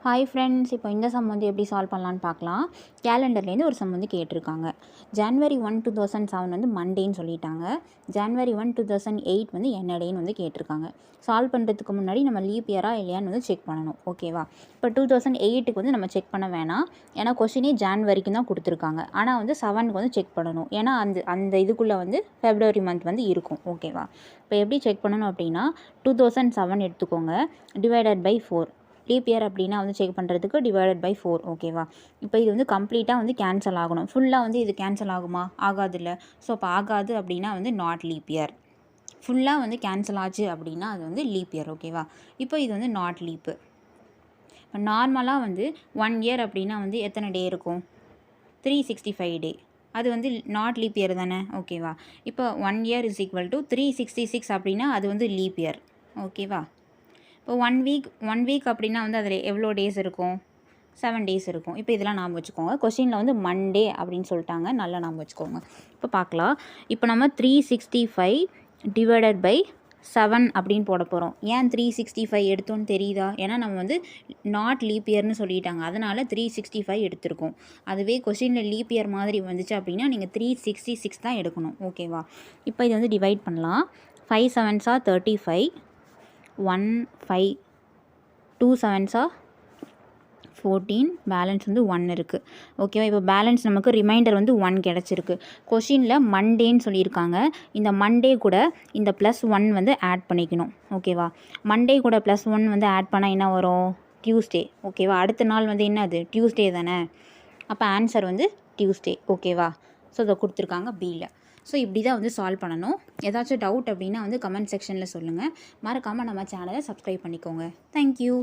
Hi friends, இப்போ இந்த some வந்து எப்படி சால்வ் பண்ணலான்னு பார்க்கலாம். கேலண்டர்லேருந்து ஒரு சம் வந்து கேட்டிருக்காங்க. January 1, 2007 வந்து மண்டேன்னு சொல்லிட்டாங்க. January 1, 2008 வந்து என்ன டேன்னு வந்து கேட்டிருக்காங்க. சால்வ் பண்ணுறதுக்கு முன்னாடி நம்ம லீப் இயரா இல்லையான்னு வந்து செக் பண்ணணும். ஓகேவா? இப்போ 2008க்கு வந்து நம்ம செக் பண்ண வேணாம். ஏன்னா கொஷினே ஜான் வரைக்கும் தான் கொடுத்துருக்காங்க. ஆனால் வந்து 7க்கு வந்து செக் பண்ணணும். ஏன்னா அந்த இதுக்குள்ளே வந்து ஃபெப்ரவரி மந்த் வந்து இருக்கும். ஓகேவா? இப்போ எப்படி செக் பண்ணணும் அப்படின்னா 2007 எடுத்துக்கோங்க, டிவைடட் பை 4. லீப் இயர் அப்படின்னா வந்து செக் பண்ணுறதுக்கு டிவைடட் பை 4. ஓகேவா? இப்போ இது வந்து கம்ப்ளீட்டாக வந்து கேன்சல் ஆகணும். ஃபுல்லாக வந்து இது கேன்சல் ஆகுமா? ஆகாதுல்ல. ஸோ இப்போ ஆகாது அப்படின்னா வந்து நாட் லீப் இயர். ஃபுல்லாக வந்து கேன்சல் ஆச்சு அப்படின்னா அது வந்து லீப் இயர். ஓகேவா? இப்போ இது வந்து நாட் லீப்பு. இப்போ நார்மலாக வந்து 1 இயர் அப்படின்னா வந்து எத்தனை டே இருக்கும்? 365 டே. அது வந்து நாட் லீப் இயர் தானே? ஓகேவா? இப்போ 1 இயர் இஸ் ஈக்குவல் டு 366 அப்படின்னா அது வந்து லீப் இயர். ஓகேவா? இப்போ 1 வீக் அப்படின்னா வந்து அதில் எவ்வளோ டேஸ் இருக்கும்? 7 டேஸ் இருக்கும். இப்போ இதெல்லாம் ஞாபகம் வச்சுக்கோங்க. கொஸ்டினில் வந்து மண்டே அப்படின்னு சொல்லிட்டாங்க, நல்லா ஞாபகம் வச்சுக்கோங்க. இப்போ பார்க்கலாம். இப்போ நம்ம 365 டிவைடட் பை 7 அப்படின்னு போட போகிறோம். ஏன் 365 எடுத்தோன்னு தெரியுதா? ஏன்னா நம்ம வந்து நாட் லீப் இயர்னு சொல்லிட்டாங்க, அதனால் 365 எடுத்திருக்கோம். அதுவே கொஸ்டினில் லீப் இயர் மாதிரி வந்துச்சு அப்படின்னா நீங்கள் 366 தான் எடுக்கணும். ஓகேவா? இப்போ இது வந்து டிவைட் பண்ணலாம். 5 7s are 35, 1 5, 2 7s are 14, balance வந்து 1 இருக்குது. ஓகேவா? இப்போ பேலன்ஸ் நமக்கு ரிமைண்டர் வந்து 1 கிடச்சிருக்கு. கொஷினில் மண்டேன்னு சொல்லியிருக்காங்க. இந்த மண்டே கூட இந்த +1 வந்து ஆட் பண்ணிக்கணும். ஓகேவா? மண்டே கூட +1 வந்து ஆட் பண்ணால் என்ன வரும்? டியூஸ்டே. ஓகேவா? அடுத்த நாள் வந்து என்னது? டியூஸ்டே தானே? அப்போ ஆன்சர் வந்து டியூஸ்டே. ஓகேவா? ஸோ இதை கொடுத்துருக்காங்க பியில். ஸோ இப்படி தான் வந்து சால்வ் பண்ணணும். ஏதாச்சும் டவுட் அப்படின்னா வந்து கமெண்ட் செக்ஷனில் சொல்லுங்கள். மறக்காமல் நம்ம சேனலை சப்ஸ்கிரைப் பண்ணிக்கோங்க. தேங்க்யூ.